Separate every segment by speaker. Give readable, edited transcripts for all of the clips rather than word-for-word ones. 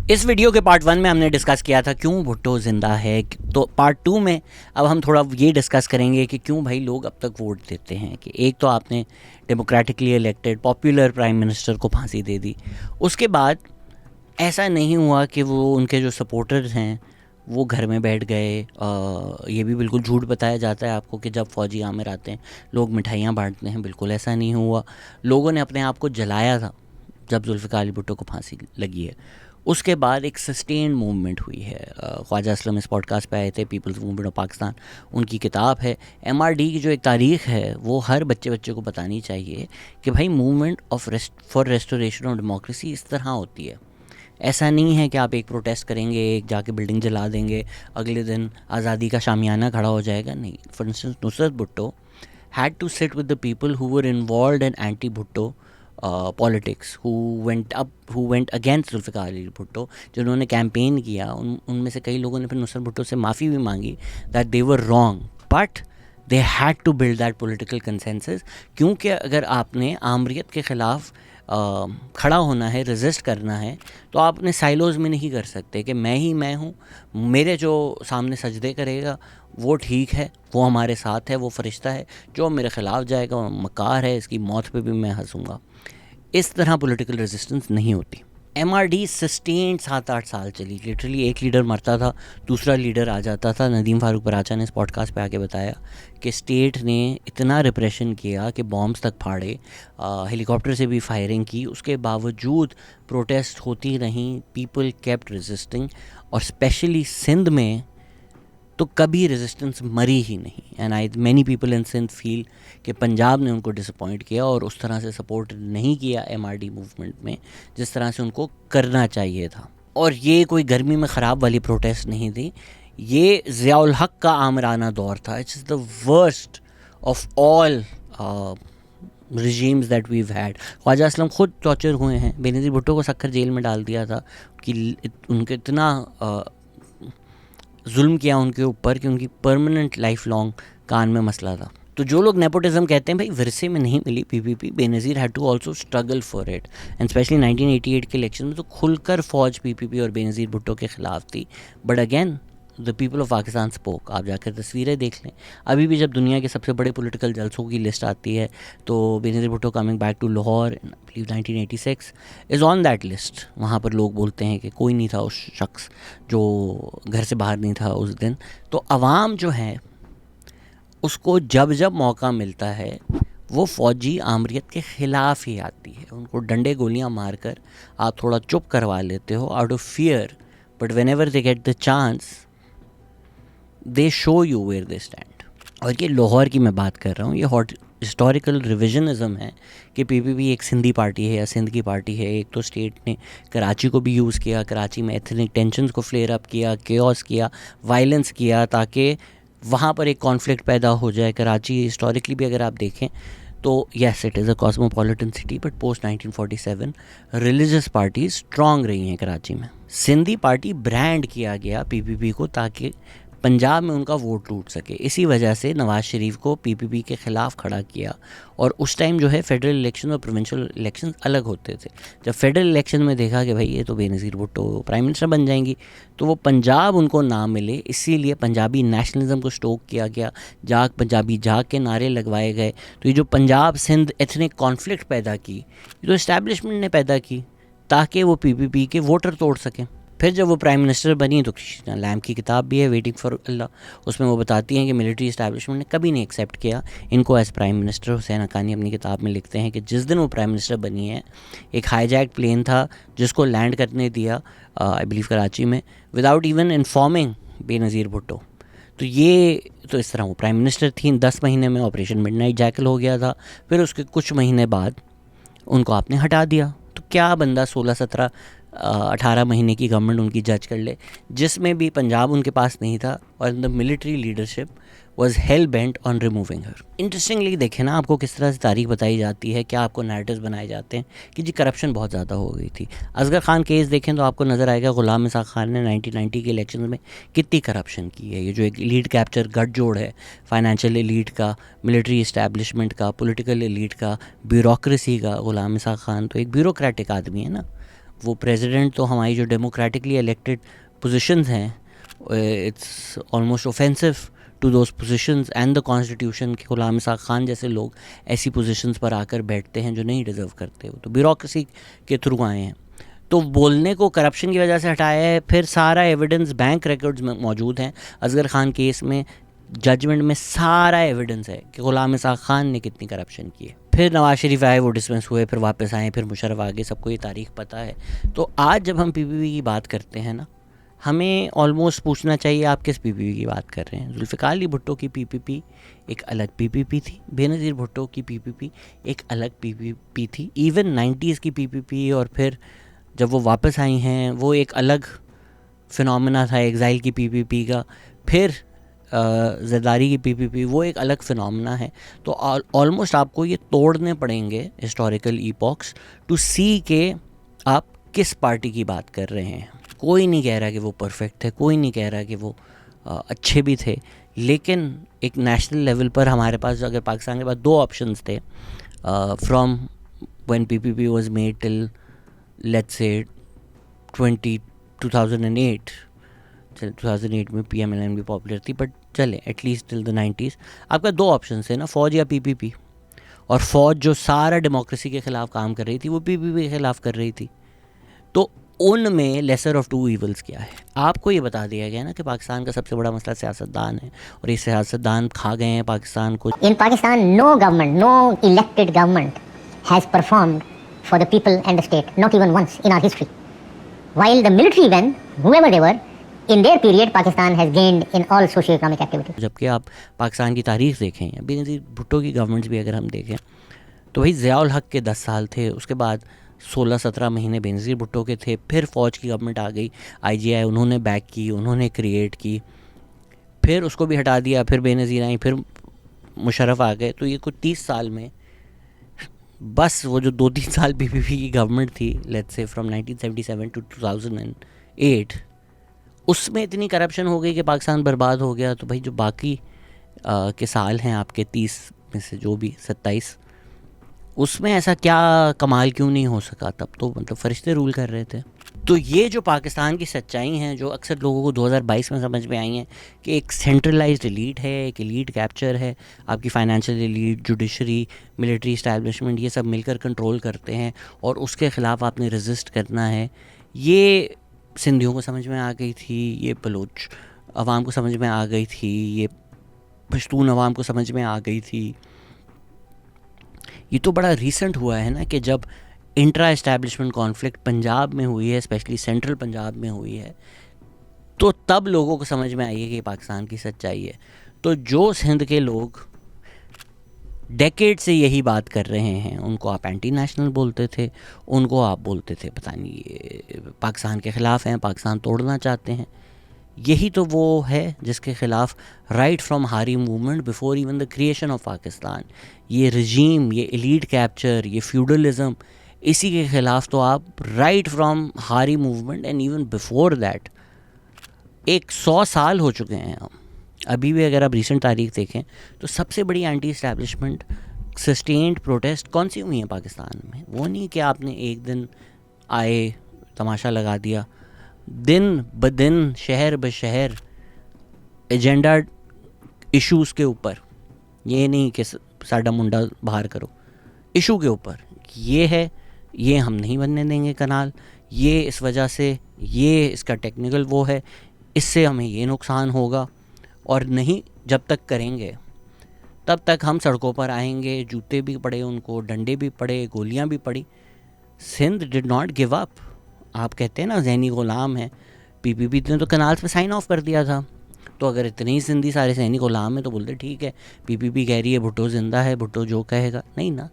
Speaker 1: इस वीडियो के पार्ट 1 में हमने डिस्कस किया था क्यों भुट्टो ज़िंदा है। तो पार्ट 2 में अब हम थोड़ा ये डिस्कस करेंगे कि क्यों भाई लोग अब तक वोट देते हैं। कि एक तो आपने democratically elected popular prime minister को फांसी दे दी, उसके बाद ऐसा नहीं हुआ कि वो उनके जो सपोर्टर्स हैं वो घर में बैठ गए। ये भी बिल्कुल झूठ बताया जाता है आपको कि जब फ़ौजी आमिर आते हैं लोग मिठाइयाँ बांटते हैं, बिल्कुल ऐसा नहीं हुआ। लोगों ने अपने आप को जलाया था जब जुल्फ़िकार अली भुट्टो को फांसी लगी है। उसके बाद एक सस्टेन्ड मूवमेंट हुई है। ख्वाजा असलम इस पॉडकास्ट पे आए थे, पीपल्स मूवमेंट ऑफ पाकिस्तान, उनकी किताब है। MRD की जो एक तारीख़ है वो हर बच्चे को बतानी चाहिए कि भाई movement of for restoration of democracy इस तरह होती है। ऐसा नहीं है कि आप एक प्रोटेस्ट करेंगे, एक जाके बिल्डिंग जला देंगे, अगले दिन आज़ादी का शामियाना खड़ा हो जाएगा। नहीं। For instance Nusrat Bhutto had to sit with the people who were involved in anti Bhutto politics, who went against Zulfikar Ali Bhutto, जिन्होंने कैंपेन किया। उनमें से कई लोगों ने फिर नुसरत भुट्टो से माफ़ी भी मांगी that they were wrong, but they had to build that political consensus. क्योंकि अगर आपने आमरीत के ख़िलाफ़ खड़ा होना है, रेजिस्ट करना है, तो आप अपने साइलोज़ में नहीं कर सकते कि मैं ही मैं हूँ, मेरे जो सामने सजदे करेगा वो ठीक है, वो हमारे साथ है, वो फरिश्ता है। जो मेरे ख़िलाफ़ जाएगा वो मकार है, इसकी मौत पे भी मैं हंसूँगा। इस तरह पॉलिटिकल रेजिस्टेंस नहीं होती। MRD सस्टेन्ड 7-8 साल चली। लिटरली एक लीडर मरता था, दूसरा लीडर आ जाता था। नदीम फारूक बराचा ने इस पॉडकास्ट पे आके बताया कि स्टेट ने इतना रिप्रेशन किया कि बॉम्ब्स तक फाड़े, हेलीकॉप्टर से भी फायरिंग की, उसके बावजूद प्रोटेस्ट होती रहीं, पीपल केप्ट रेजिस्टिंग। और स्पेशली सिंध में तो कभी रेजिस्टेंस मरी ही नहीं। And many people in Sindh feel कि पंजाब ने उनको डिसअपॉइंट किया और उस तरह से सपोर्ट नहीं किया MRD मूवमेंट में जिस तरह से उनको करना चाहिए था। और ये कोई गर्मी में ख़राब वाली प्रोटेस्ट नहीं थी, ये ज़ियाउल हक का आमराना दौर था। It's the worst of all regimes that we've had. Khawaja Aslam ख़ुद टॉर्चर हुए हैं, बेनज़ीर भुट्टो को सख्तर जेल में डाल दिया था कि उनके इतना जुल्म किया उनके ऊपर कि उनकी परमानेंट लाइफ लॉन्ग कान में मसला था। तो जो लोग नेपोटिज्म कहते हैं, भाई विरसे में नहीं मिली PPP, Benazir had to also struggle for it. And specially 1988 के इलेक्शन में तो खुलकर फ़ौज PPP और बेनज़ीर भुट्टो के ख़िलाफ़ थी। But again the people of Pakistan spoke. आप जाकर तस्वीरें देख लें, अभी भी जब दुनिया के सबसे बड़े पॉलिटिकल जलसों की लिस्ट आती है तो Benazir Bhutto coming back to Lahore in 1986 is on that list. वहाँ पर लोग बोलते हैं कि कोई नहीं था उस शख्स जो घर से बाहर नहीं था उस दिन। तो अवाम जो है उसको जब जब मौका मिलता है वो फ़ौजी आमरीत के ख़िलाफ़ ही आती है। उनको डंडे गोलियां मारकर आप थोड़ा चुप करवा लेते हो out of fear, but whenever they get the chance they show you where they stand. और ये लाहौर की मैं बात कर रहा हूँ, ये हिस्टोरिकल रिविजनिज़म है कि PPP एक सिंधी पार्टी है या सिंध की पार्टी है। एक तो स्टेट ने कराची को भी यूज़ किया, कराची में एथनिक टेंशन्स को फ्लेयर अप किया, केओस किया, वायलेंस किया, ताकि वहाँ पर एक कॉन्फ्लिक्ट पैदा हो जाए। कराची हिस्टोरिकली भी अगर आप देखें तो yes it is a cosmopolitan city, but post 1947 religious parties strong रही हैं कराची में। सिंधी पार्टी ब्रांड किया गया PPP को ताकि पंजाब में उनका वोट टूट सके। इसी वजह से नवाज़ शरीफ को PPP के ख़िलाफ़ खड़ा किया। और उस टाइम जो है फेडरल इलेक्शन और प्रोविंशियल इलेक्शन अलग होते थे। जब फेडरल इलेक्शन में देखा कि भाई ये तो बेनज़ीर भुट्टो प्राइम मिनिस्टर बन जाएंगी, तो वो पंजाब उनको ना मिले, इसीलिए पंजाबी नेशनलिज्म को स्टोक किया गया, जाग पंजाबी जाग के नारे लगवाए गए। तो ये जो पंजाब सिंध एथनिक कॉन्फ्लिक्ट पैदा की, ये तो इस्टेब्लिशमेंट ने पैदा की ताकि वो PPP के वोटर तोड़ सकें। फिर जब वो प्राइम मिनिस्टर बनी तो कृष्णा लैम की किताब भी है वेटिंग फॉर अल्लाह, उसमें वो बताती हैं कि मिलिट्री इस्टेब्लिशमेंट ने कभी नहीं एक्सेप्ट किया इनको as prime minister. Hussain Haqqani अपनी किताब में लिखते हैं कि जिस दिन वो प्राइम मिनिस्टर बनी है एक हाईजैक प्लेन था जिसको लैंड करने दिया आई बिलीव कराची में without even informing Benazir Bhutto. तो ये तो इस तरह वो प्राइम मिनिस्टर थी। 10 महीने में ऑपरेशन मिडनाइट जैकल हो गया था। फिर उसके कुछ महीने बाद उनको आपने हटा दिया। तो क्या बंदा 16-17-18 महीने की गवर्नमेंट उनकी जज कर ले, जिसमें भी पंजाब उनके पास नहीं था और the military leadership was hello bent on removing her. Interestingly देखें ना, आपको किस तरह से तारीख बताई जाती है, क्या आपको नैरेटिव्स बनाए जाते हैं कि जी करप्शन बहुत ज़्यादा हो गई थी। असगर खान केस देखें तो आपको नज़र आएगा गुलाम इसाक खान ने 1990 के इलेक्शन में कितनी करप्शन की है। ये जो एक लीड कैप्चर गठजोड़ है फाइनेंशियल एलीट का, मिलिट्री इस्टेब्लिशमेंट का, पॉलिटिकल एलीट का, ब्यूरोक्रेसी का। गुलाम इसाक खान तो एक ब्यूरोक्रेटिक आदमी है ना, वो प्रेसिडेंट तो हमारी जो डेमोक्रेटिकली इलेक्टेड पोजीशंस हैं, it's almost offensive to those positions and the constitution के गुलाम इसाक खान जैसे लोग ऐसी पोजीशंस पर आकर बैठते हैं जो नहीं डिज़र्व करते। वो तो ब्यूरोक्रेसी के थ्रू आए हैं। तो बोलने को करप्शन की वजह से हटाया है, फिर सारा एविडेंस बैंक रिकॉर्ड्स में मौजूद हैं। असगर खान केस में जजमेंट में सारा एविडेंस है कि गुलाम इसाक खान ने कितनी करप्शन की है। फिर नवाज शरीफ आए, वो डिसमिस हुए, फिर वापस आए, फिर मुशर्रफ आ गए, सबको ये तारीख पता है। तो आज जब हम पीपीपी की बात करते हैं ना, हमें ऑलमोस्ट पूछना चाहिए आप किस पीपीपी की बात कर रहे हैं। जुल्फ़िकार अली भुट्टो की पीपीपी एक अलग पीपीपी थी, बेनज़ीर भुट्टो की पीपीपी एक अलग पीपीपी थी। इवन 90s की पीपीपी और फिर जब वो वापस आई हैं वो एक अलग फिनोमेना था, एग्ज़ाइल की पीपीपी का। फिर ज़रदारी की पीपीपी वो एक अलग फिनोमेना है। तो ऑलमोस्ट आपको ये तोड़ने पड़ेंगे हिस्टोरिकल ईपॉक्स टू सी के आप किस पार्टी की बात कर रहे हैं। कोई नहीं कह रहा कि वो परफेक्ट थे, कोई नहीं कह रहा कि वो अच्छे भी थे, लेकिन एक नेशनल लेवल पर हमारे पास अगर पाकिस्तान के पास दो ऑप्शंस थे from when PPP was made till let's say 2008। चल 2008 में PMLN भी पॉपुलर थी, बट चले एटलीस्ट टिल द 90s आपका दो ऑप्शन थे ना, फ़ौज या पीपीपी। और फ़ौज जो सारा डेमोक्रेसी के ख़िलाफ़ काम कर रही थी वो पीपीपी के ख़िलाफ़ कर रही थी। तो उनमें लेसर ऑफ टू ईवल्स क्या है। आपको ये बता दिया गया ना कि पाकिस्तान का सबसे बड़ा मसला सियासतदान है और ये सियासतदान खा गए हैं पाकिस्तान को।
Speaker 2: In Pakistan no government, no elected government has performed for the people and the state, not even once in our history. While the military man however they were, in their period Pakistan has gained in all socio-economic activities।
Speaker 1: जबकि आप पाकिस्तान की तारीख देखें या बेनज़ीर भुट्टो की governments भी अगर हम देखें तो भाई ज़ियाउल हक के 10 साल थे, उसके बाद 16-17 महीने बेनज़ीर भुट्टो के थे, फिर फ़ौज की गवर्नमेंट आ गई, IGI उन्होंने बैक की, उन्होंने क्रिएट की, फिर उसको भी हटा दिया, फिर बेनज़ीर आई, फिर मुशर्रफ आ गए। तो ये कुछ 30 साल में बस वो जो 2-3 साल पीपीपी की गवर्नमेंट थी, लेट्स से फ्रॉम 1977 टू 2008, उसमें इतनी करप्शन हो गई कि पाकिस्तान बर्बाद हो गया। तो भाई जो बाकी के साल हैं आपके 30 में से जो भी 27, उसमें ऐसा क्या कमाल क्यों नहीं हो सका? तब तो मतलब फरिश्ते रूल कर रहे थे। तो ये जो पाकिस्तान की सच्चाई हैं जो अक्सर लोगों को 2022 में समझ में आई हैं कि एक सेंट्रलाइज्ड एलीट है, एक एलीट कैप्चर है, आपकी financial elite, judiciary, military establishment, ये सब मिलकर कंट्रोल करते हैं और उसके ख़िलाफ़ आपने रेजिस्ट करना है। ये सिंधियों को समझ में आ गई थी, ये बलोच अवाम को समझ में आ गई थी, ये पश्तून अवाम को समझ में आ गई थी। ये तो बड़ा रीसेंट हुआ है ना कि जब इंट्रा एस्टैब्लिशमेंट कॉन्फ्लिक्ट पंजाब में हुई है, स्पेशली सेंट्रल पंजाब में हुई है, तो तब लोगों को समझ में आई है कि पाकिस्तान की सच्चाई है। तो जो सिंध के लोग डेकेड से यही बात कर रहे हैं, उनको आप एंटी नेशनल बोलते थे, उनको आप बोलते थे पता नहीं ये पाकिस्तान के ख़िलाफ़ हैं, पाकिस्तान तोड़ना चाहते हैं। यही तो वो है जिसके ख़िलाफ़ राइट फ्रॉम हारी movement before even the creation of Pakistan, ये रजीम, ये एलीट कैप्चर, ये फ्यूडलिज़म, इसी के ख़िलाफ़ तो आप राइट फ्रॉम हारी movement and even before that 100 साल हो चुके हैं। अभी भी अगर आप रिसेंट तारीख देखें तो सबसे बड़ी एंटी इस्टेब्लिशमेंट सस्टेन्ड प्रोटेस्ट कौन सी हुई हैं पाकिस्तान में? वो नहीं कि आपने एक दिन आए तमाशा लगा दिया, दिन ब दिन, शहर ब शहर एजेंडा इश्यूज़ के ऊपर। ये नहीं कि साडा मुंडा बाहर करो, इशू के ऊपर ये है, ये हम नहीं बनने देंगे कनाल, ये इस वजह से, ये इसका टेक्निकल वो है, इससे हमें ये नुकसान होगा, और नहीं जब तक करेंगे तब तक हम सड़कों पर आएंगे। जूते भी पड़े उनको, डंडे भी पड़े, गोलियां भी पड़ी। Sindh did not give up. आप कहते हैं ना ज़हनी ग़ुलाम है, पीपीपी ने तो कनाल्स पे साइन ऑफ कर दिया था। तो अगर इतने ही सिंधी सारे ज़हनी ग़ुलाम हैं तो बोलते ठीक है, पीपीपी कह रही है भुट्टो ज़िंदा है, भुट्टो जो कहेगा। नहीं ना,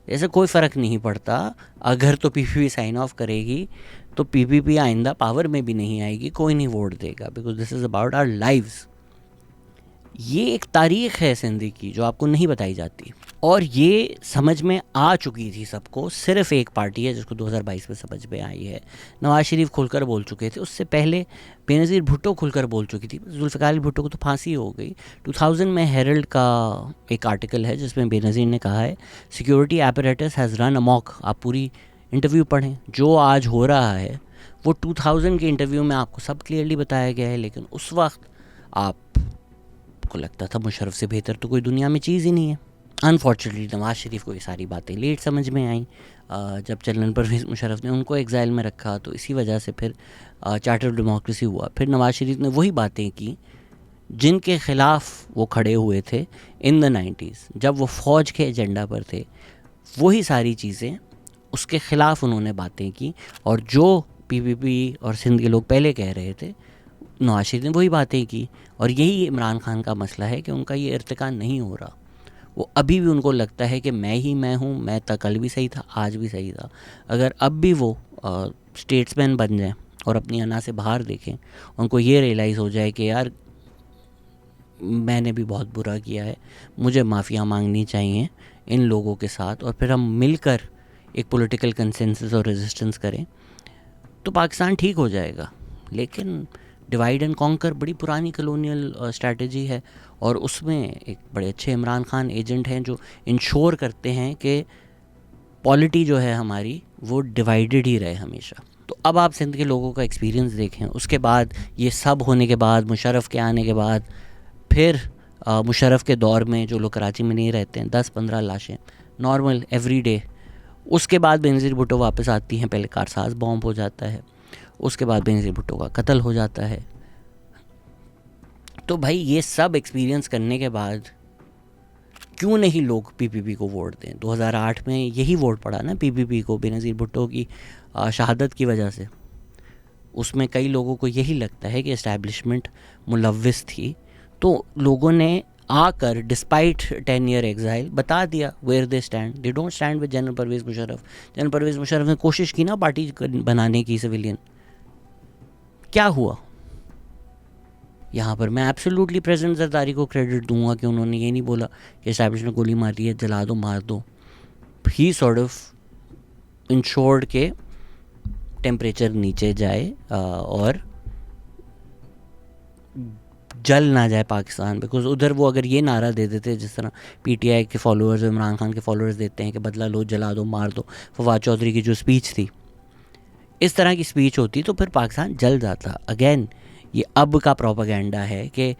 Speaker 1: ऐसे कोई फ़र्क नहीं पड़ता। अगर तो पीपीपी साइन ऑफ करेगी तो पीपीपी आइंदा पावर में भी नहीं आएगी, कोई नहीं वोट देगा, because this is about our lives. ये एक तारीख़ है सिंधी की जो आपको नहीं बताई जाती, और ये समझ में आ चुकी थी सबको। सिर्फ एक पार्टी है जिसको 2022 में समझ में आई है। नवाज शरीफ खुलकर बोल चुके थे, उससे पहले बेनज़ीर भुट्टो खुलकर बोल चुकी थी। जुल्फ़िकार अली भुट्टो को तो फांसी हो गई। 2000 में हेरल्ड का एक आर्टिकल है जिसमें बेनज़ीर ने कहा है सिक्योरिटी एपरेटस हैज़ रन अमॉक। आप पूरी इंटरव्यू पढ़ें, जो आज हो रहा है वो 2000 के इंटरव्यू में आपको सब क्लियरली बताया गया है, लेकिन उस वक्त आपको लगता था मुशर्रफ से बेहतर तो कोई दुनिया में चीज़ ही नहीं है। अनफॉर्चुनेटली नवाज़ शरीफ को ये सारी बातें लेट समझ में आई। जब जनरल परवेज़ मुशर्रफ ने उनको एग्जाइल में रखा तो इसी वजह से फिर चार्टर ऑफ डेमोक्रेसी हुआ। फिर नवाज़ शरीफ ने वही बातें की जिनके ख़िलाफ़ वो खड़े हुए थे इन द 90s, जब वो फ़ौज के एजेंडा पर थे। वही सारी चीज़ें उसके ख़िलाफ़ उन्होंने बातें की, और जो पीपीपी और सिंध के लोग पहले कह रहे थे नवाज़ शरीफ ने वही बातें की। और यही इमरान खान का मसला है कि उनका ये इर्तिका नहीं हो रहा। वो अभी भी उनको लगता है कि मैं ही मैं हूँ, मैं कल भी सही था, आज भी सही था। अगर अब भी वो स्टेट्समैन बन जाएं और अपनी अना से बाहर देखें, उनको ये रियलाइज़ हो जाए कि यार मैंने भी बहुत बुरा किया है, मुझे माफ़िया मांगनी चाहिए इन लोगों के साथ, और फिर हम मिलकर एक पॉलिटिकल कंसेंसस और रेजिस्टेंस करें, तो पाकिस्तान ठीक हो जाएगा। लेकिन डिवाइड एंड कॉन्कर बड़ी पुरानी कलोनियल स्ट्रैटेजी है, और उसमें एक बड़े अच्छे इमरान खान एजेंट हैं जो इंश्योर करते हैं कि पॉलिटी जो है हमारी वो डिवाइडेड ही रहे हमेशा। तो अब आप सिंध के लोगों का एक्सपीरियंस देखें, उसके बाद ये सब होने के बाद, मुशर्रफ के आने के बाद, फिर मुशर्रफ के दौर में जो लोग कराची में नहीं रहते हैं, 10-15 लाशें नॉर्मल एवरीडे। उसके बाद बेनज़ीर भुट्टो वापस आती हैं, पहले कारसाज बॉम्ब हो जाता है, उसके बाद बेनज़ीर भुट्टो का कत्ल हो जाता है। तो भाई ये सब एक्सपीरियंस करने के बाद क्यों नहीं लोग पीपीपी को वोट दें। 2008 में यही वोट पड़ा ना पीपीपी को, बेनज़ीर भुट्टो की शहादत की वजह से। उसमें कई लोगों को यही लगता है कि इस्टेब्लिशमेंट मुलव्विस थी, तो लोगों ने आकर डिस्पाइट 10 ईयर एग्जाइल बता दिया where they stand. They don't stand with general Pervez Musharraf. General Pervez Musharraf ने कोशिश की ना पार्टी बनाने की सिविलियन, क्या हुआ। यहाँ पर मैं एब्सोल्युटली प्रेसिडेंट जरदारी को क्रेडिट दूंगा कि उन्होंने ये नहीं बोला कि एस्टैब्लिशमेंट गोली मारी है, जला दो, मार दो। ही सॉर्ट ऑफ इंश्योर्ड के टेम्परेचर नीचे जाए और जल ना जाए पाकिस्तान। बिकॉज उधर वो अगर ये नारा दे देते जिस तरह पीटीआई के फॉलोअर्स, इमरान खान के फॉलोअर्स देते हैं कि बदला लो, जला दो, मार दो, फवाद चौधरी की जो स्पीच थी, इस तरह की स्पीच होती तो फिर पाकिस्तान जल जाता। अगेन ये अब का प्रोपेगेंडा है कि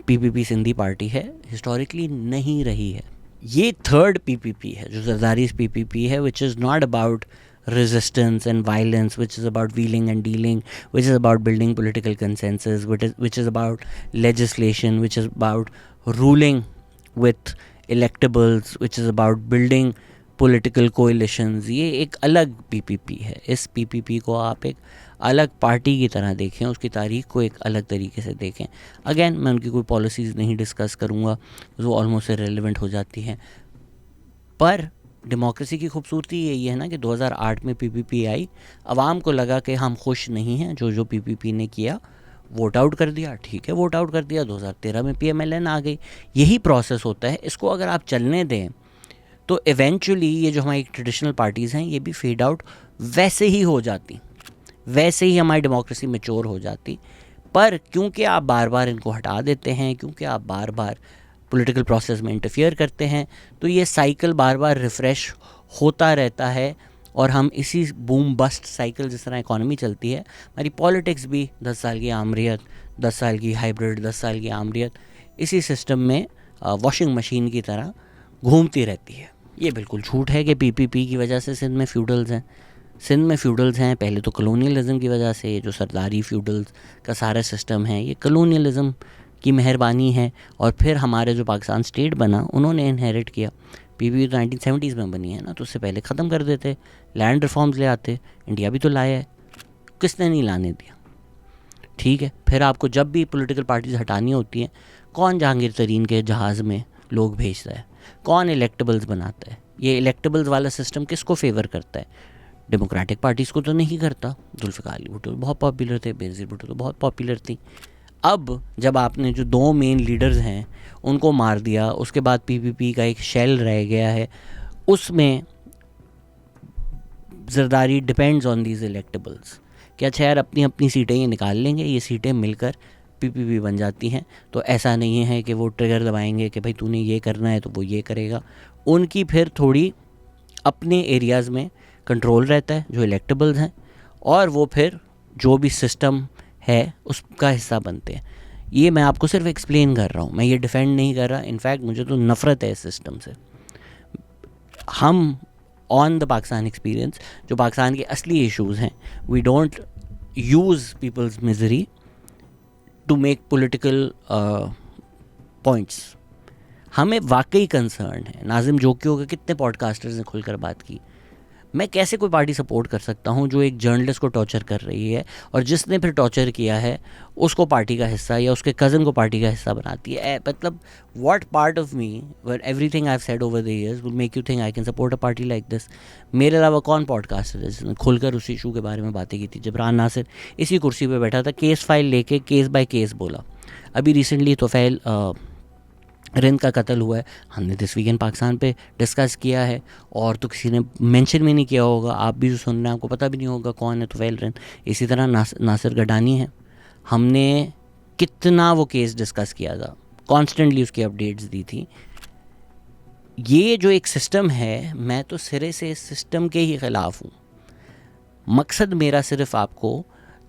Speaker 1: पीपीपी सिंधी पार्टी है, हिस्टोरिकली नहीं रही है। ये थर्ड पीपीपी है जो जरदारी पीपीपी है, which is not about resistance and violence, which is about wheeling and dealing, which is about building political consensus, which is about legislation, which is about ruling with electables, which is about building political coalitions। ये एक अलग PPP है। इस PPP को आप एक अलग party की तरह देखें, उसकी तारीख को एक अलग तरीके से देखें। अगेन मैं उनकी कोई पॉलिसीज़ नहीं डिस्कस करूँगा, वो ऑलमोस्ट इरेलेवेंट हो जाती हैं। पर डेमोक्रेसी की खूबसूरती यही है ना कि 2008 में पीपीपी आई, आवाम को लगा कि हम खुश नहीं हैं जो पीपीपी ने किया, वोट आउट कर दिया, ठीक है वोट आउट कर दिया। 2013 में पीएमएलएन आ गई। यही प्रोसेस होता है, इसको अगर आप चलने दें तो इवेंचुअली ये जो हमारी ट्रेडिशनल पार्टीज़ हैं ये भी फेड आउट वैसे ही हो जाती, वैसे ही हमारी डेमोक्रेसी मैच्योर हो जाती। पर क्योंकि आप बार बार इनको हटा देते हैं, क्योंकि आप बार बार पॉलिटिकल प्रोसेस में इंटरफियर करते हैं, तो ये साइकिल बार बार रिफ़्रेश होता रहता है, और हम इसी बूम बस्ट साइकिल, जिस तरह इकॉनमी चलती है, हमारी पॉलिटिक्स भी 10 साल की आमरीत, 10 साल की हाइब्रिड, 10 साल की आमरीत, इसी सिस्टम में वॉशिंग मशीन की तरह घूमती रहती है। ये बिल्कुल झूठ है कि पीपीपी की वजह से सिंध में फ्यूडल्स हैं। सिंध में फ्यूडल्स हैं पहले तो कलोनियलिज्म की वजह से। जो सरदारी फ्यूडल्स का सारा सिस्टम है ये कलोनियलिज्म की मेहरबानी है, और फिर हमारे जो पाकिस्तान स्टेट बना उन्होंने इनहेरिट किया। पीपीपी तो 1970s में बनी है ना, तो उससे पहले ख़त्म कर देते, लैंड रिफॉर्म्स ले आते। इंडिया भी तो लाया है, किसने नहीं लाने दिया। ठीक है, फिर आपको जब भी पॉलिटिकल पार्टीज हटानी होती हैं, कौन जहांगीर तरीन के जहाज़ में लोग भेजता है, कौन इलेक्टेबल्स बनाता है। ये इलेक्टेबल्स वाला सिस्टम किसको फेवर करता है? डेमोक्रेटिक पार्टीज़ को तो नहीं करता। जुल्फ़िकार अली भुट्टो बहुत पॉपुलर थे, बेनज़ीर भुट्टो तो बहुत पॉपुलर थी। अब जब आपने जो दो मेन लीडर्स हैं उनको मार दिया, उसके बाद पीपीपी का एक शेल रह गया है, उसमें Zardari depends on these electables. क्या यार अपनी अपनी सीटें ये निकाल लेंगे, ये सीटें मिलकर पीपीपी बन जाती हैं। तो ऐसा नहीं है कि वो ट्रिगर दबाएंगे कि भाई तूने ये करना है तो वो ये करेगा। उनकी फिर थोड़ी अपने एरियाज़ में कंट्रोल रहता है, जो इलेक्टेबल्स हैं, और वो फिर जो भी सिस्टम है उसका हिस्सा बनते हैं। ये मैं आपको सिर्फ एक्सप्लेन कर रहा हूँ, मैं ये डिफेंड नहीं कर रहा। इनफैक्ट मुझे तो नफ़रत है इस सिस्टम से। हम ऑन द पाकिस्तान एक्सपीरियंस, जो पाकिस्तान के असली इश्यूज़ हैं, we don't use people's misery to make political points. हमें वाकई कंसर्न है। नाजिम जोकियों के कितने पॉडकास्टर्स ने खुलकर बात की। मैं कैसे कोई पार्टी सपोर्ट कर सकता हूँ जो एक जर्नलिस्ट को टॉर्चर कर रही है, और जिसने फिर टॉर्चर किया है उसको पार्टी का हिस्सा या उसके कज़न को पार्टी का हिस्सा बनाती है। मतलब what part of me were everything I have said over the years will make you think I can support a party like this. मेरे अलावा कौन पॉडकास्टर है जिसने खुलकर उस इशू के बारे में बातें की थी? जबरान नासिर इसी कुर्सी पर बैठा था, केस फाइल लेके केस बाय केस बोला। अभी रिसेंटली तोफैल रिंद का कत्ल हुआ है, हमने दिस वीकेंड पाकिस्तान पे डिस्कस किया है, और तो किसी ने मेंशन भी नहीं किया होगा। आप भी जो सुन रहे हैं आपको पता भी नहीं होगा कौन है तोफैल रिंद। इसी तरह नासिर गडानी है, हमने कितना वो केस डिस्कस किया था, कॉन्स्टेंटली उसकी अपडेट्स दी थी। ये जो एक सिस्टम है, मैं तो सिरे से इस सिस्टम के ही ख़िलाफ़ हूँ। मकसद मेरा सिर्फ आपको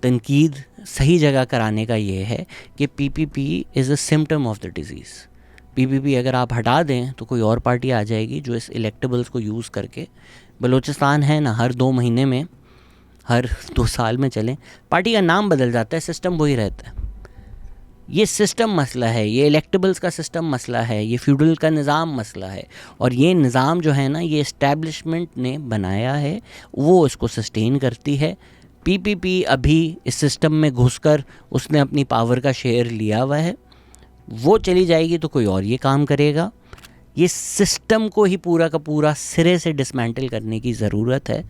Speaker 1: तनकीद सही जगह कराने का ये है कि PPP is a symptom of the disease. PPP अगर आप हटा दें तो कोई और पार्टी आ जाएगी जो इस इलेक्टेबल्स को यूज़ करके, बलूचिस्तान है ना, हर 2 महीने में, हर 2 साल में चलें, पार्टी का नाम बदल जाता है, सिस्टम वही रहता है। ये सिस्टम मसला है, ये इलेक्टेबल्स का सिस्टम मसला है, ये फ्यूडल का निज़ाम मसला है। और ये निज़ाम जो है ना, ये इस्टेब्लिशमेंट ने बनाया है, वो इसको सस्टेन करती है। PPP अभी इस सिस्टम में घुसकर उसने अपनी पावर का शेयर लिया हुआ है। वो चली जाएगी तो कोई और ये काम करेगा। ये सिस्टम को ही पूरा का पूरा सिरे से डिसमेंटल करने की ज़रूरत है,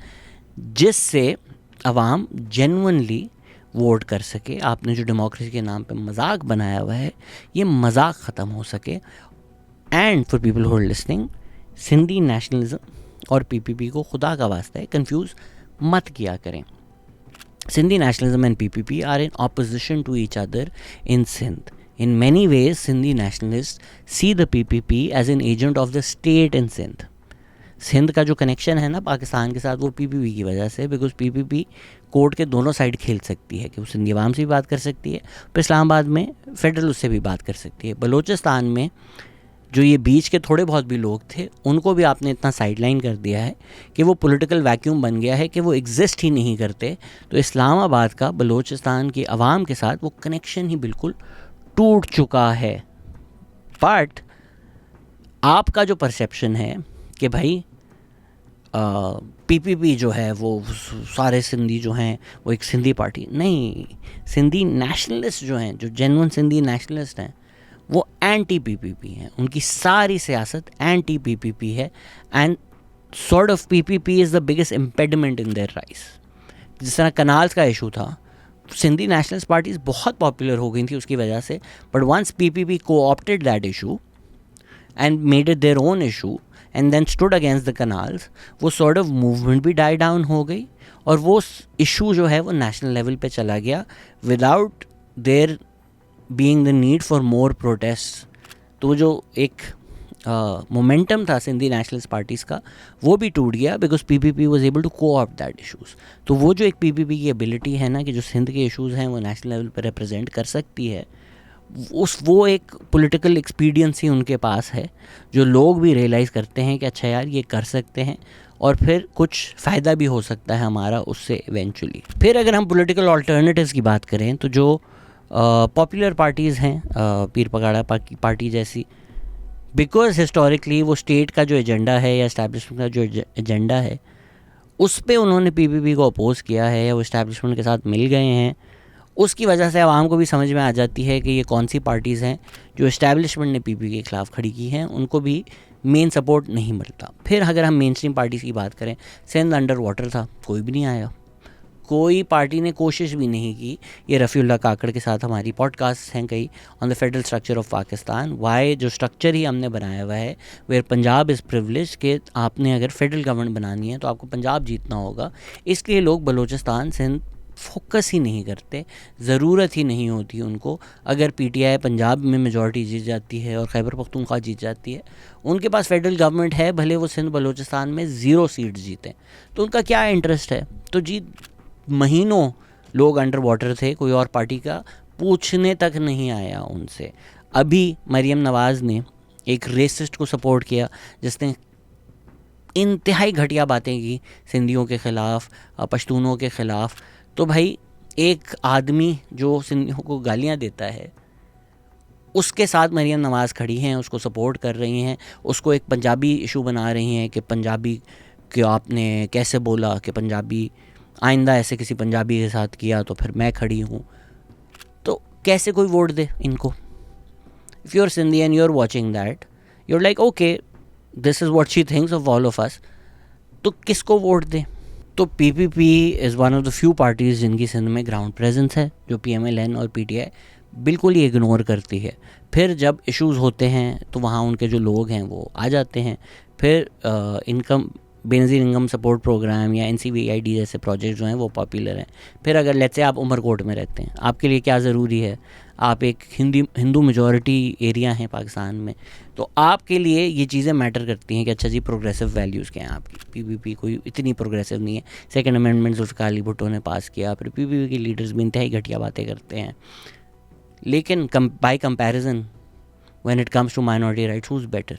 Speaker 1: जिससे अवाम जेन्युइनली वोट कर सके। आपने जो डेमोक्रेसी के नाम पे मजाक बनाया हुआ है, ये मजाक ख़त्म हो सके। And for people who are listening, Sindhi nationalism और PPP को खुदा का वास्ता है कंफ्यूज मत किया करें। Sindhi nationalism and PPP are in opposition to each other in Sindh. In many ways, Sindhi nationalists see the PPP as an agent of the state in Sindh. Sindh का जो कनेक्शन है ना पाकिस्तान के साथ, वो PPP की वजह से, बिकॉज PPP कोर्ट के दोनों साइड खेल सकती है कि वो सिंधी अवाम से भी बात कर सकती है, फिर इस्लामाबाद में फेडरल उससे भी बात कर सकती है। बलूचिस्तान में जो ये बीच के थोड़े बहुत भी लोग थे, उनको भी आपने इतना साइडलाइन कर दिया है कि वो पॉलिटिकल वैक्यूम बन गया है कि वो एग्जिस्ट ही नहीं करते। तो इस्लामाबाद का बलूचिस्तान की आवाम के साथ वो कनेक्शन ही बिल्कुल टूट चुका है। बट आपका जो परसेप्शन है कि भाई PPP जो है वो सारे सिंधी जो हैं वो एक सिंधी पार्टी नहीं, सिंधी नेशनलिस्ट जो हैं, जो जेन्युइन सिंधी नेशनलिस्ट हैं, वो एंटी PPP हैं। उनकी सारी सियासत एंटी PPP है, and sort of PPP is the biggest impediment in their rise. जिस तरह कनाल्स का इशू था, सिंधी नेशनलिस्ट पार्टीज बहुत पॉपुलर हो गई थी उसकी वजह से, but once PPP co-opted that issue and made it their own issue and then stood against the canals, वो सॉर्ट ऑफ मूवमेंट भी डाई डाउन हो गई, और वो इशू जो है वो नेशनल लेवल पे चला गया without their being the need for more protest. तो जो एक मोमेंटम था सिंधी नेशनलिस्ट पार्टीज़ का, वो भी टूट गया because PPP was able to co-opt that issues. तो वो जो एक PPP की एबिलिटी है ना कि जो सिंध के इशूज़ हैं वो नेशनल लेवल पर रिप्रेजेंट कर सकती है, वो एक पॉलिटिकल एक्सपीडियंस ही उनके पास है, जो लोग भी रियलाइज़ करते हैं कि अच्छा यार ये कर सकते हैं, और फिर कुछ फ़ायदा भी हो सकता है हमारा उससे इवेंचुअली। फिर अगर हम पॉलिटिकल अल्टरनेटिव्स की बात करें, तो जो पॉपुलर पार्टीज़ हैं, पीर पगाड़ा पार्टी जैसी, बिकॉज हिस्टोरिकली वो स्टेट का जो एजेंडा है या इस्टेब्लिशमेंट का जो एजेंडा है, उस पे उन्होंने PPP को अपोज़ किया है या वो इस्टेब्लिशमेंट के साथ मिल गए हैं, उसकी वजह से आवाम को भी समझ में आ जाती है कि ये कौन सी पार्टीज़ हैं जो इस्टेब्लिशमेंट ने PPP के ख़िलाफ़ खड़ी की हैं, उनको भी मेन सपोर्ट नहीं मिलता। फिर अगर हम मेन स्ट्रीम पार्टीज़ की बात करें, सिंध अंडर वाटर था, कोई भी नहीं आया, कोई पार्टी ने कोशिश भी नहीं की। ये रफ़ीउल्लाह काकड़ के साथ हमारी पॉडकास्ट हैं कई on the federal structure of Pakistan, why जो स्ट्रक्चर ही हमने बनाया हुआ है वेयर पंजाब इज़ प्रिविलेज, कि आपने अगर फेडरल गवर्नमेंट बनानी है तो आपको पंजाब जीतना होगा, इसलिए लोग बलूचिस्तान सिंध फोकस ही नहीं करते, ज़रूरत ही नहीं होती उनको। अगर पीटीआई पंजाब में मेजॉरिटी जीत जाती है और खैबर पख्तूनख्वा जीत जाती है, उनके पास फेडरल गवर्नमेंट है, भले वो सिंध बलूचिस्तान में 0 सीट जीते, तो उनका क्या इंटरेस्ट है? तो जी महीनों लोग अंडर वाटर थे, कोई और पार्टी का पूछने तक नहीं आया उनसे। अभी मरियम नवाज़ ने एक रेसिस्ट को सपोर्ट किया जिसने इंतहाई घटिया बातें की सिंधियों के ख़िलाफ़, पश्तूनों के ख़िलाफ़। तो भाई एक आदमी जो सिंधियों को गालियां देता है, उसके साथ मरियम नवाज़ खड़ी हैं, उसको सपोर्ट कर रही हैं, उसको एक पंजाबी इशू बना रही हैं कि पंजाबी कि आपने कैसे बोला कि पंजाबी, आइंदा ऐसे किसी पंजाबी के साथ किया तो फिर मैं खड़ी हूँ। तो कैसे कोई वोट दे इनको? If you are Sindhi and you are watching that, you are like okay this is what she thinks of all of us, तो किसको वोट दे? तो PPP is one of the few parties जिनकी सिंध में ग्राउंड प्रेजेंस है, जो पीएमएलएन और PTI बिल्कुल ही इग्नोर करती है। फिर जब इश्यूज़ होते हैं तो वहाँ उनके जो लोग हैं वो आ जाते हैं। फिर income Benazir income support program या NCVID जैसे प्रोजेक्ट जो हैं वो पॉपुलर हैं। फिर अगर लेट्स से आप उमरकोट में रहते हैं, आपके लिए क्या ज़रूरी है? आप एक हिंदू मेजॉरिटी एरिया हैं पाकिस्तान में, तो आपके लिए ये चीज़ें मैटर करती हैं कि अच्छा जी प्रोग्रेसिव वैल्यूज़ क्या हैं आपकी। पीपीपी कोई इतनी प्रोग्रेसिव नहीं है। सेकंड अमेंडमेंट जुल्फ़िकार अली भुट्टो ने पास किया, फिर पीपीपी के लीडर्स भी इंतहाई घटिया बातें करते हैं। लेकिन by comparison when it comes to minority rights, who is better?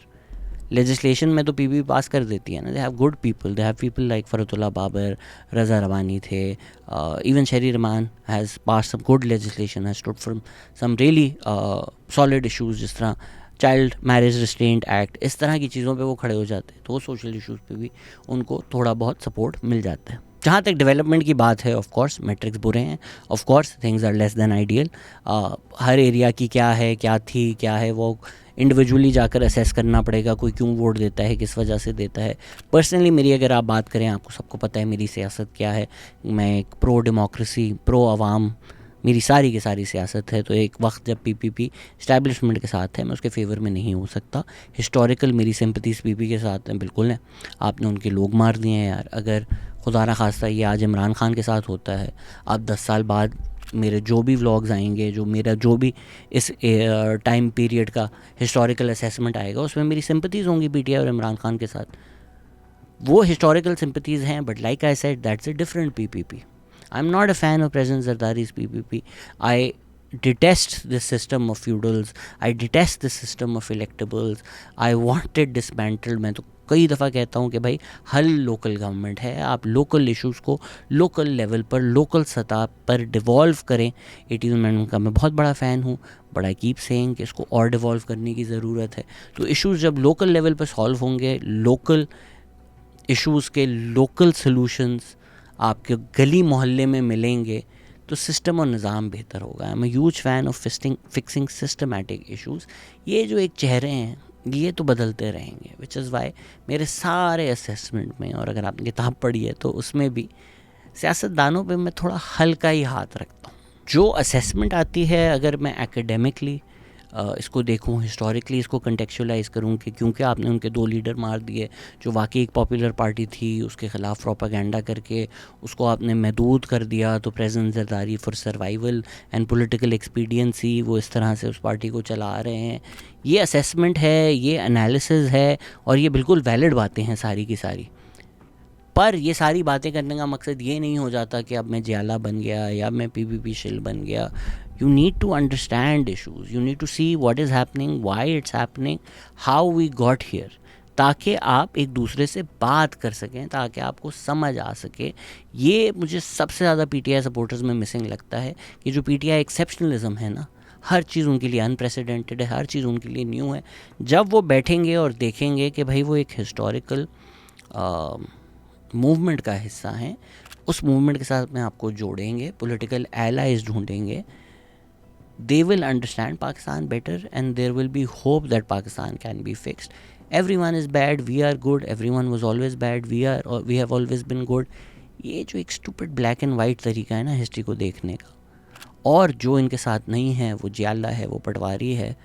Speaker 1: Legislation में तो पीपीपी पास कर देती है ना, they have good people, they have people like Farhatullah Babar, Raza Rabbani थे, even Sherry Rehman has pass some good legislation, has stood for some really solid issues, जिस तरह child marriage restraint act, इस तरह की चीज़ों पे वो खड़े हो जाते हैं। तो वो सोशल इशूज़ पे भी उनको थोड़ा बहुत सपोर्ट मिल जाता है। जहाँ तक डेवलपमेंट की बात है, ऑफ कोर्स मेट्रिक्स बुरे हैं, of course things are less than ideal. हर एरिया की क्या है, क्या थी, क्या है, वो इंडिविजुअली जाकर असेस करना पड़ेगा, कोई क्यों वोट देता है, किस वजह से देता है। पर्सनली मेरी अगर आप बात करें, आपको सबको पता है मेरी सियासत क्या है। मैं एक प्रो डेमोक्रेसी, प्रो आवाम, मेरी सारी की सारी सियासत है। तो एक वक्त जब पीपीपी इस्टेब्लिशमेंट के साथ है, मैं उसके फेवर में नहीं हो सकता। हिस्टोरिकल मेरी सिंपथीज़ पीपी के साथ हैं, बिल्कुल है। आपने उनके लोग मार दिए हैं यार। अगर खुदा न खास्ता ये आज इमरान खान के साथ होता है, अब 10 साल बाद मेरे जो भी व्लॉग्स आएंगे, जो मेरा जो भी इस टाइम पीरियड का हिस्टोरिकल असेसमेंट आएगा, उसमें मेरी सिंपथीज़ होंगी पीटीआई और इमरान खान के साथ। वो हिस्टोरिकल सिंपथीज़ हैं, but like I said that's a different PPP. I am not a fan of president Zardari's PPP. I detest this system of feudals, I detest this system of electables, I want it dismantled। मैं तो कई दफ़ा कहता हूँ कि भाई हल local government है, आप लोकल इश्यूज़ को लोकल लेवल पर, लोकल सतह पर डिवॉल्व करें। 80s अमेंडमेंट का मैं बहुत बड़ा फ़ैन हूँ, बट आई कीप सेइंग कि इसको और डिवॉल्व करने की ज़रूरत है। तो इश्यूज़ जब लोकल लेवल पर सॉल्व होंगे, लोकल इश्यूज़ के लोकल सॉल्यूशंस आपके गली मोहल्ले में मिलेंगे, तो सिस्टम और निज़ाम बेहतर होगा। I am a huge fan of fixing systematic issues. ये जो एक चेहरे हैं ये तो बदलते रहेंगे, विच इज़ वाई मेरे सारे असेसमेंट में, और अगर आपने किताब पढ़ी है तो उसमें भी सियासतदानों पे मैं थोड़ा हल्का ही हाथ रखता हूँ। जो असेसमेंट आती है, अगर मैं एकेडमिकली इसको देखूं, हिस्टोरिकली इसको कंटेक्चुअलाइज़ करूं कि क्योंकि आपने उनके 2 लीडर मार दिए जो वाकई एक पॉपुलर पार्टी थी, उसके ख़िलाफ़ प्रोपागेंडा करके उसको आपने महदूद कर दिया, तो president Zardari for survival and political expediency वो इस तरह से उस पार्टी को चला रहे हैं। ये असेसमेंट है, ये एनालिसिस है, और ये बिल्कुल वैलिड बातें हैं सारी की सारी। पर ये सारी बातें करने का मकसद ये नहीं हो जाता कि अब मैं जियाला बन गया या मैं पीपीपी शिल बन गया। You need to understand issues, you need to see what is happening, why it's happening, how we got here, ताकि आप एक दूसरे से बात कर सकें, ताकि आपको समझ आ सके। ये मुझे सबसे ज़्यादा पीटीआई सपोर्टर्स में मिसिंग लगता है कि जो पीटीआई एक्सेप्शनलिज्म है ना, हर चीज़ उनके लिए अनप्रेसिडेंटेड है, हर चीज़ उनके लिए न्यू है। जब वो बैठेंगे और देखेंगे कि भाई वो एक हिस्टोरिकल मूवमेंट का हिस्सा हैं, उस मूवमेंट के साथ में आपको जोड़ेंगे, पॉलिटिकल एलाइज ढूंढेंगे, they will understand Pakistan better and there will be hope that Pakistan can be fixed. Everyone is bad, we are good, everyone was always bad, we have always been good। ये जो एक stupid black and white तरीका है ना history को देखने का, और जो इनके साथ नहीं है वो जियाला है, वो पटवारी है,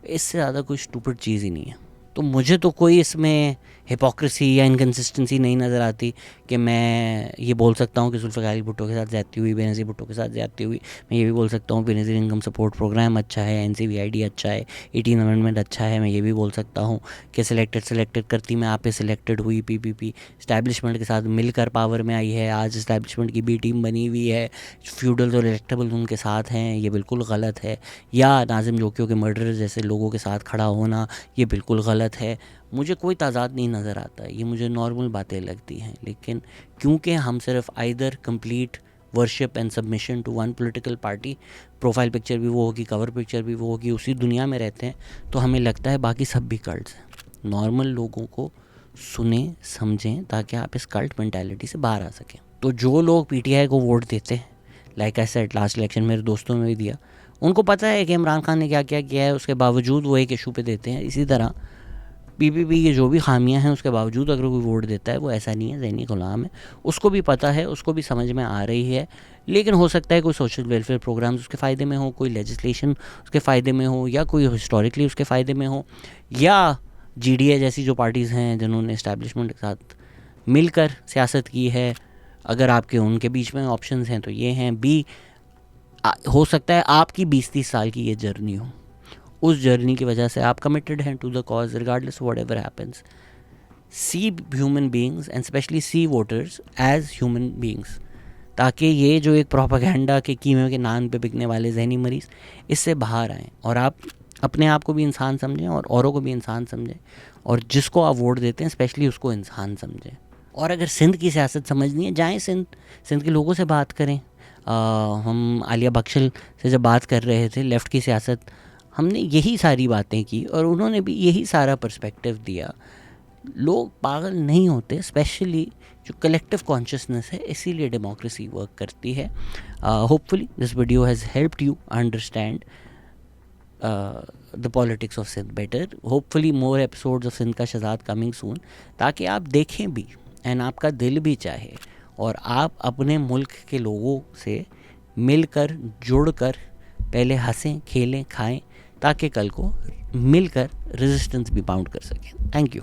Speaker 1: इससे ज़्यादा कोई स्टूपिड चीज़ ही नहीं है। तो मुझे तो कोई इसमें हिपोक्रेसी या इनकन्सिस्टेंसी नहीं नज़र आती कि मैं ये बोल सकता हूँ कि जुल्फ़िकार अली भुट्टो के साथ ज़्यादती हुई, बेनज़ीर भुट्टो के साथ ज़्यादती हुई। मैं ये भी बोल सकता हूँ बेनज़ीर इनकम सपोर्ट प्रोग्राम अच्छा है, NCVID अच्छा है, 18 अमेंडमेंट अच्छा है। मैं ये भी बोल सकता हूँ कि सिलेक्टेड करती में आप सिलेक्टेड हुई PPP इस्टेब्लिशमेंट के साथ मिलकर पावर में आई है। आज इस्टेब्लिशमेंट की B टीम बनी हुई है, फ्यूडल्स और इलेक्टेबल उनके साथ हैं, ये बिल्कुल गलत है। या नाज़िम जोकियों के मर्डर जैसे लोगों के साथ खड़ा होना, ये बिल्कुल गलत है। मुझे कोई ताज़ाद नहीं नज़र आता, ये मुझे नॉर्मल बातें लगती हैं। लेकिन क्योंकि हम सिर्फ either complete worship and submission to one political party, profile picture भी वो होगी, कवर पिक्चर भी वो होगी, उसी दुनिया में रहते हैं, तो हमें लगता है बाकी सब भी कल्ट्स हैं। नॉर्मल लोगों को सुने समझें ताकि आप इस कल्ट मेंटालिटी से बाहर आ सकें। तो जो लोग PTI को वोट देते हैं, like I said last election मेरे दोस्तों ने भी दिया, उनको पता है कि इमरान खान ने क्या क्या किया है, उसके बावजूद वो एक इशू पे देते हैं। इसी तरह PPP की जो भी खामियां हैं उसके बावजूद अगर कोई वोट देता है, वो ऐसा नहीं है ज़हनी गुलाम है, उसको भी पता है, उसको भी समझ में आ रही है। लेकिन हो सकता है कोई सोशल वेलफेयर प्रोग्राम्स उसके फ़ायदे में हो, कोई लेजिस्लेशन उसके फ़ायदे में हो, या कोई हिस्टोरिकली उसके फ़ायदे में हो, या GDA जैसी जो पार्टीज़ हैं जिन्होंने इस्टेब्लिशमेंट के साथ मिलकर सियासत की है, अगर आपके उनके बीच में ऑप्शंस हैं तो ये हैं। हो सकता है आपकी 20-30 साल की ये जर्नी हो, उस जर्नी की वजह से आप कमिटेड हैं to the cause regardless whatever happens. See human beings and especially see voters as human beings, ताकि ये जो एक प्रोपागेंडा के कीमे के नाम पे बिकने वाले जहनी मरीज़, इससे बाहर आएँ और आप अपने आप को भी इंसान समझें और औरों को भी इंसान समझें, और जिसको आप वोट देते हैं स्पेशली उसको इंसान समझें। और अगर सिंध की सियासत समझनी है, जाएँ सिंध के लोगों से बात करें। हम आलिया बख्शल से जब बात कर रहे थे लेफ़्ट की सियासत, हमने यही सारी बातें की और उन्होंने भी यही सारा पर्सपेक्टिव दिया। लोग पागल नहीं होते, स्पेशली जो कलेक्टिव कॉन्शियसनेस है, इसीलिए डेमोक्रेसी वर्क करती है। Hopefully this video has helped you understand the politics of Sindh better. Hopefully more episodes of Sindh का शहजाद कमिंग सून, ताकि आप देखें भी एंड आपका दिल भी चाहे और आप अपने मुल्क के लोगों से मिलकर जुड़कर पहले हंसें, खेलें, खाएं, ताकि कल को मिलकर रेजिस्टेंस भी बाउंड कर सकें। Thank you.